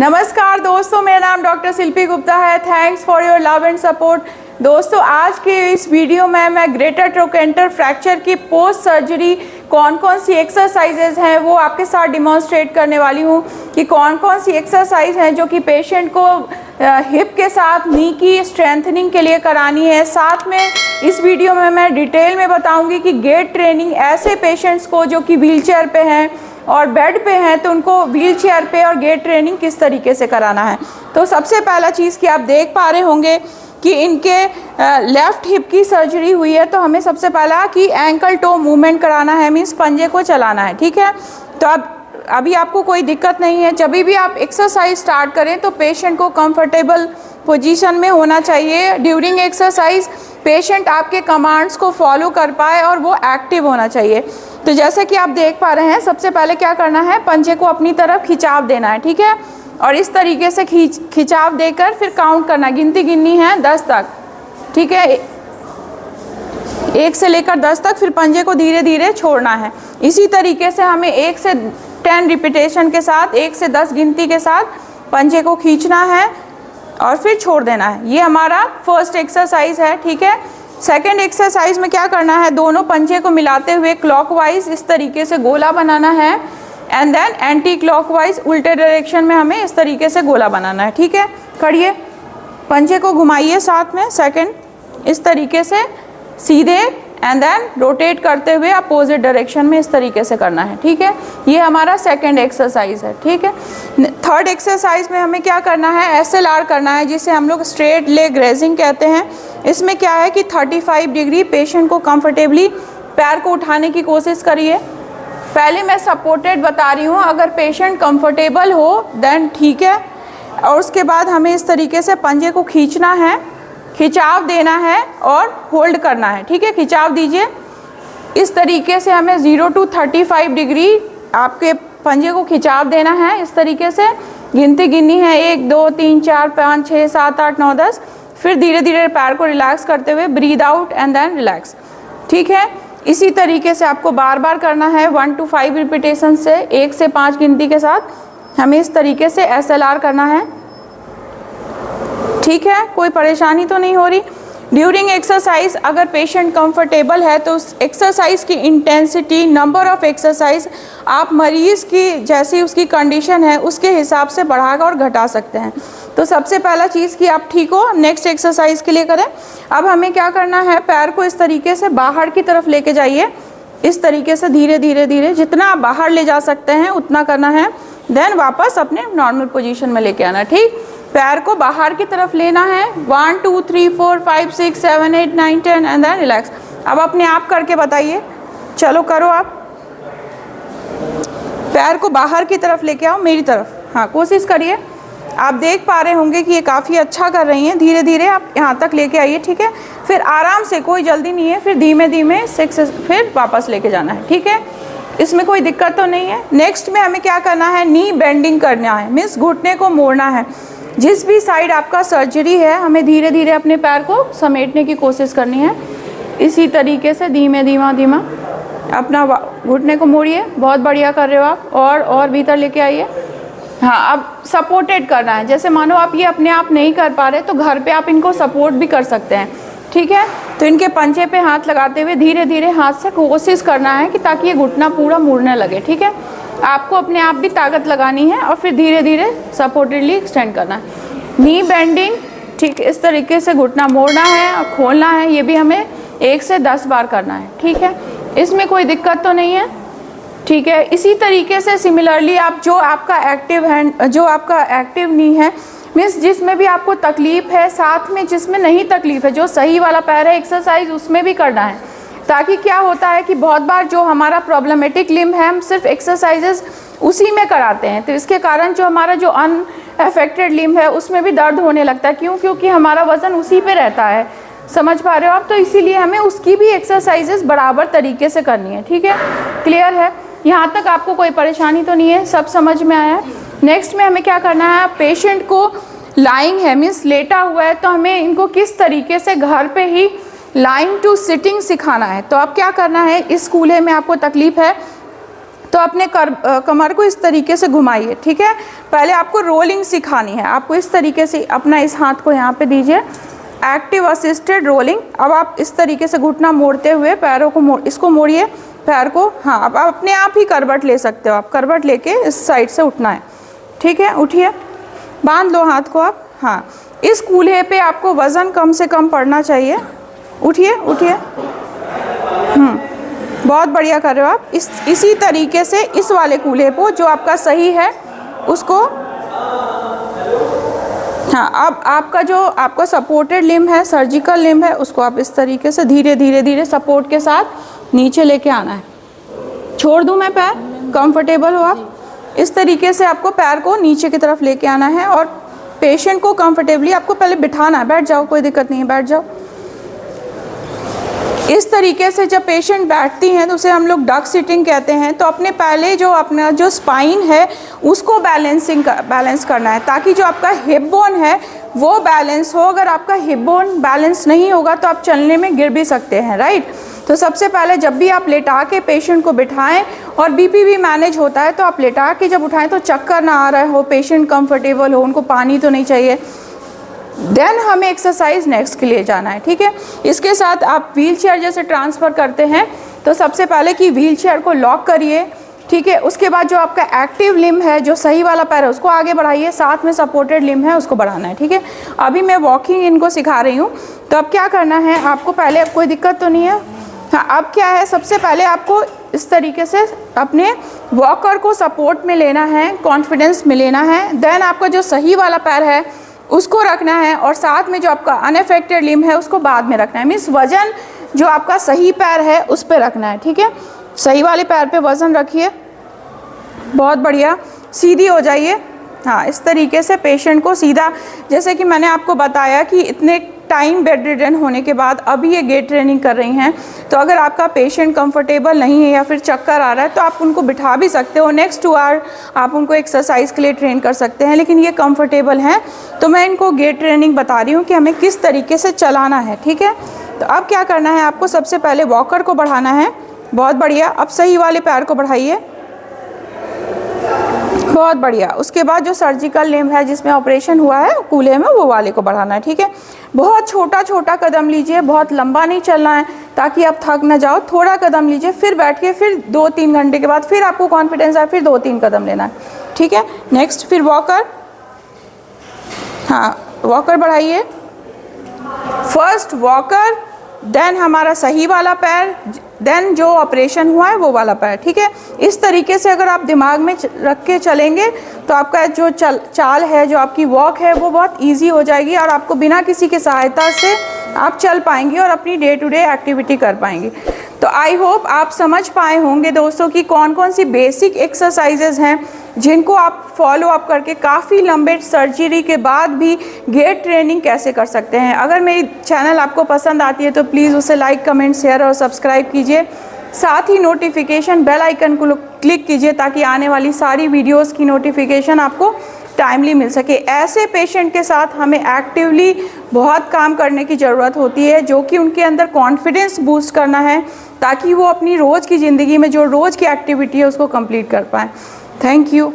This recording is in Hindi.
नमस्कार दोस्तों, मेरा नाम डॉक्टर शिल्पी गुप्ता है। Thanks for your love and support. दोस्तों, आज के इस वीडियो में मैं ग्रेटर ट्रोकेंटर फ्रैक्चर की पोस्ट सर्जरी कौन कौन सी एक्सरसाइजेज हैं वो आपके साथ डिमॉन्स्ट्रेट करने वाली हूँ कि कौन कौन सी एक्सरसाइज हैं जो कि पेशेंट को हिप के साथ नी की स्ट्रेंथनिंग के लिए करानी है। साथ में इस वीडियो में मैं डिटेल में बताऊंगी कि गेट ट्रेनिंग ऐसे पेशेंट्स को जो कि व्हीलचेयर पे हैं और बेड पे हैं तो उनको व्हीलचेयर पे और गेट ट्रेनिंग किस तरीके से कराना है। तो सबसे पहला चीज़ कि आप देख पा रहे होंगे कि इनके लेफ़्ट हिप की सर्जरी हुई है, तो हमें सबसे पहला कि एंकल टो मूवमेंट कराना है, मीन्स पंजे को चलाना है। ठीक है, तो अब अभी आपको कोई दिक्कत नहीं है। जब भी आप एक्सरसाइज स्टार्ट करें तो पेशेंट को कंफर्टेबल पोजीशन में होना चाहिए। ड्यूरिंग एक्सरसाइज पेशेंट आपके कमांड्स को फॉलो कर पाए और वो एक्टिव होना चाहिए। तो जैसे कि आप देख पा रहे हैं, सबसे पहले क्या करना है, पंजे को अपनी तरफ खिंचाव देना है। ठीक है, और इस तरीके से खिंचाव देकर फिर काउंट करना, गिनती गिननी है 10 तक। ठीक है, 1 से लेकर 10 तक, फिर पंजे को धीरे धीरे छोड़ना है। इसी तरीके से हमें 1 से 10 रिपीटेशन के साथ 1 से 10 गिनती के साथ पंजे को खींचना है और फिर छोड़ देना है। ये हमारा फर्स्ट एक्सरसाइज है। ठीक है, सेकेंड एक्सरसाइज में क्या करना है, दोनों पंजे को मिलाते हुए क्लॉकवाइज इस तरीके से गोला बनाना है एंड देन एंटी क्लॉकवाइज उल्टे डायरेक्शन में हमें इस तरीके से गोला बनाना है। ठीक है, करिए, पंजे को घुमाइए साथ में, सेकेंड इस तरीके से सीधे एंड देन रोटेट करते हुए अपोजिट डायरेक्शन में इस तरीके से करना है। ठीक है, ये हमारा सेकंड एक्सरसाइज है। ठीक है, थर्ड एक्सरसाइज में हमें क्या करना है, SLR करना है, जिसे हम लोग स्ट्रेट लेग रेजिंग कहते हैं। इसमें क्या है कि 35 डिग्री पेशेंट को कंफर्टेबली पैर को उठाने की कोशिश करिए। पहले मैं सपोर्टेड बता रही हूँ, अगर पेशेंट कंफर्टेबल हो देन ठीक है। और उसके बाद हमें इस तरीके से पंजे को खींचना है, खिंचाव देना है और होल्ड करना है। ठीक है, खिंचाव दीजिए इस तरीके से, हमें 0 to 35 डिग्री आपके पंजे को खिंचाव देना है। इस तरीके से गिनती गिननी है, 1 2 3 4 5 6 7 8 9 10। फिर धीरे धीरे पैर को रिलैक्स करते हुए breathe out and then relax. ठीक है, इसी तरीके से आपको बार बार करना है 1 to 5 रिपीटेशन से, 1 से 5 गिनती के साथ हमें इस तरीके से SLR करना है। ठीक है, कोई परेशानी तो नहीं हो रही। ड्यूरिंग एक्सरसाइज अगर पेशेंट कंफर्टेबल है तो उस एक्सरसाइज की इंटेंसिटी, नंबर ऑफ एक्सरसाइज आप मरीज़ की जैसी उसकी कंडीशन है उसके हिसाब से बढ़ा और घटा सकते हैं। तो सबसे पहला चीज़ कि आप ठीक हो, नेक्स्ट एक्सरसाइज के लिए करें। अब हमें क्या करना है, पैर को इस तरीके से बाहर की तरफ लेके जाइए, इस तरीके से धीरे धीरे धीरे, जितना आप बाहर ले जा सकते हैं उतना करना है। देन वापस अपने नॉर्मल पोजीशन में लेके आना। ठीक, पैर को बाहर की तरफ लेना है, 1 2 3 4 5 6 7 8 9 10 एंड देन रिलैक्स। अब अपने आप करके बताइए, चलो करो आप, पैर को बाहर की तरफ लेके आओ, मेरी तरफ, हाँ कोशिश करिए। आप देख पा रहे होंगे कि ये काफ़ी अच्छा कर रही हैं। धीरे धीरे आप यहाँ तक लेके आइए। ठीक है, फिर आराम से, कोई जल्दी नहीं है, फिर धीमे धीमे 6 फिर वापस लेके जाना है। ठीक है, इसमें कोई दिक्कत तो नहीं है। नेक्स्ट में हमें क्या करना है, नी बेंडिंग करना है, मीन्स घुटने को मोड़ना है। जिस भी साइड आपका सर्जरी है हमें धीरे धीरे अपने पैर को समेटने की कोशिश करनी है। इसी तरीके से धीमे धीमा अपना घुटने को मोड़िए। बहुत बढ़िया कर रहे हो आप, और भीतर लेके आइए। हाँ, अब सपोर्टेड करना है, जैसे मानो आप ये अपने आप नहीं कर पा रहे तो घर पे आप इनको सपोर्ट भी कर सकते हैं। ठीक है, तो इनके पंजे पे हाथ लगाते हुए धीरे धीरे हाथ से कोशिश करना है कि ताकि ये घुटना पूरा मुड़ने लगे। ठीक है, आपको अपने आप भी ताकत लगानी है और फिर धीरे धीरे सपोर्टेडली एक्सटेंड करना है। नी बेंडिंग, ठीक इस तरीके से घुटना मोड़ना है और खोलना है। ये भी हमें 1 से 10 बार करना है। ठीक है, इसमें कोई दिक्कत तो नहीं है। ठीक है, इसी तरीके से सिमिलरली आप जो आपका एक्टिव हैंड, जो आपका एक्टिव नी है, मीन्स जिसमें भी आपको तकलीफ है, साथ में जिसमें नहीं तकलीफ है, जो सही वाला पैर है एक्सरसाइज उसमें भी करना है। ताकि क्या होता है कि बहुत बार जो हमारा प्रॉब्लमेटिक लिम्ब है हम सिर्फ एक्सरसाइजेस उसी में कराते हैं, तो इसके कारण जो हमारा जो अनअफेक्टेड लिम्ब है उसमें भी दर्द होने लगता है। क्यों? क्योंकि हमारा वजन उसी पे रहता है। समझ पा रहे हो आप? तो इसीलिए हमें उसकी भी एक्सरसाइजेस बराबर तरीके से करनी है। ठीक है, क्लियर है? यहाँ तक आपको कोई परेशानी तो नहीं है, सब समझ में आया है। नेक्स्ट में हमें क्या करना है, पेशेंट को लाइंग है, मीन्स लेटा हुआ है, तो हमें इनको किस तरीके से घर पे ही लाइंग टू सिटिंग सिखाना है। तो अब क्या करना है, इस कूल्हे में आपको तकलीफ है तो अपने कमर को इस तरीके से घुमाइए, ठीक है। पहले आपको रोलिंग सिखानी है, आपको इस तरीके से अपना इस हाथ को यहाँ पे दीजिए, एक्टिव असिस्टेड रोलिंग। अब आप इस तरीके से घुटना मोड़ते हुए पैरों को इसको मोड़िए पैर को। हाँ, अब आप अपने आप ही करवट ले सकते हो, आप करवट लेके इस साइड से उठना है, ठीक है। उठिए, बांध लो हाथ को आप। हाँ, इस कूल्हे पे आपको वज़न कम से कम पड़ना चाहिए। उठिए उठिए, बहुत बढ़िया कर रहे हो आप। इसी तरीके से इस वाले कूल्हे को जो आपका सही है उसको, हाँ, अब आपका सपोर्टेड लिम्ब है, सर्जिकल लिम्ब है, उसको आप इस तरीके से धीरे धीरे धीरे सपोर्ट के साथ नीचे लेके आना है। छोड़ दूं मैं पैर, कंफर्टेबल हो आप। इस तरीके से आपको पैर को नीचे की तरफ लेके आना है और पेशेंट को कंफर्टेबली आपको पहले बिठाना है। बैठ जाओ, कोई दिक्कत नहीं है, बैठ जाओ। इस तरीके से जब पेशेंट बैठती हैं तो उसे हम लोग डक सिटिंग कहते हैं। तो अपने पहले अपना जो स्पाइन है उसको बैलेंस करना है, ताकि जो आपका हिप बोन है वो बैलेंस हो। अगर आपका हिप बोन बैलेंस नहीं होगा तो आप चलने में गिर भी सकते हैं, राइट। तो सबसे पहले जब भी आप लेटा के पेशेंट को बिठाएं, और बीपी भी मैनेज होता है तो आप लेटा के जब उठाएं तो चक्कर ना आ रहा हो, पेशेंट कंफर्टेबल हो, उनको पानी तो नहीं चाहिए, देन हमें एक्सरसाइज नेक्स्ट के लिए जाना है, ठीक है। इसके साथ आप व्हील चेयर जैसे ट्रांसफ़र करते हैं तो सबसे पहले कि व्हील चेयर को लॉक करिए, ठीक है। उसके बाद जो आपका एक्टिव लिम्ब है, जो सही वाला पैर है, उसको आगे बढ़ाइए, साथ में सपोर्टेड लिम्ब है उसको बढ़ाना है, ठीक है। अभी मैं वॉकिंग इनको सिखा रही हूँ। तो अब क्या करना है आपको, पहले कोई दिक्कत तो नहीं है। हाँ, अब क्या है, सबसे पहले आपको इस तरीके से अपने वॉकर को सपोर्ट में लेना है, कॉन्फिडेंस में लेना है। देन आपका जो सही वाला पैर है उसको रखना है, और साथ में जो आपका अनअफेक्टेड लिम्ब है उसको बाद में रखना है। मीन्स वज़न जो आपका सही पैर है उस पर रखना है, ठीक है। सही वाले पैर पे वज़न रखिए, बहुत बढ़िया। सीधी हो जाइए। हाँ, इस तरीके से पेशेंट को सीधा, जैसे कि मैंने आपको बताया कि इतने टाइम बेड रिडन होने के बाद अभी ये गेट ट्रेनिंग कर रही हैं, तो अगर आपका पेशेंट कंफर्टेबल नहीं है या फिर चक्कर आ रहा है तो आप उनको बिठा भी सकते हो। नेक्स्ट 2 आवर आप उनको एक्सरसाइज के लिए ट्रेन कर सकते हैं, लेकिन ये कंफर्टेबल हैं तो मैं इनको गेट ट्रेनिंग बता रही हूँ कि हमें किस तरीके से चलाना है, ठीक है। तो अब क्या करना है आपको, सबसे पहले वॉकर को बढ़ाना है, बहुत बढ़िया। अब सही वाले पैर को बढ़ाइए, बहुत बढ़िया। उसके बाद जो सर्जिकल लिम्ब है जिसमें ऑपरेशन हुआ है कूल्हे में, वो वाले को बढ़ाना है, ठीक है। बहुत छोटा छोटा कदम लीजिए, बहुत लंबा नहीं चलना है ताकि आप थक ना जाओ। थोड़ा कदम लीजिए, फिर बैठ के फिर 2-3 घंटे के बाद फिर आपको कॉन्फिडेंस आए, फिर 2-3 कदम लेना है, ठीक है। नेक्स्ट फिर वॉकर, हाँ, वॉकर बढ़ाइए। फर्स्ट वॉकर, देन हमारा सही वाला पैर, देन जो ऑपरेशन हुआ है वो वाला पैर, ठीक है। इस तरीके से अगर आप दिमाग में रख के चलेंगे तो आपका जो चाल है, जो आपकी वॉक है, वो बहुत इजी हो जाएगी और आपको बिना किसी की सहायता से आप चल पाएंगे और अपनी डे टू डे एक्टिविटी कर पाएंगे। तो आई होप आप समझ पाए होंगे दोस्तों कि कौन कौन सी बेसिक एक्सरसाइजेज हैं जिनको आप फॉलो अप करके काफ़ी लंबे सर्जरी के बाद भी गेट ट्रेनिंग कैसे कर सकते हैं। अगर मेरी चैनल आपको पसंद आती है तो प्लीज़ उसे लाइक, कमेंट, शेयर और सब्सक्राइब कीजिए। साथ ही नोटिफिकेशन बेल आइकन को क्लिक कीजिए ताकि आने वाली सारी वीडियोस की नोटिफिकेशन आपको टाइमली मिल सके। ऐसे पेशेंट के साथ हमें एक्टिवली बहुत काम करने की ज़रूरत होती है, जो कि उनके अंदर कॉन्फिडेंस बूस्ट करना है ताकि वो अपनी रोज़ की ज़िंदगी में जो रोज़ की एक्टिविटी है उसको कंप्लीट कर पाएँ। Thank you.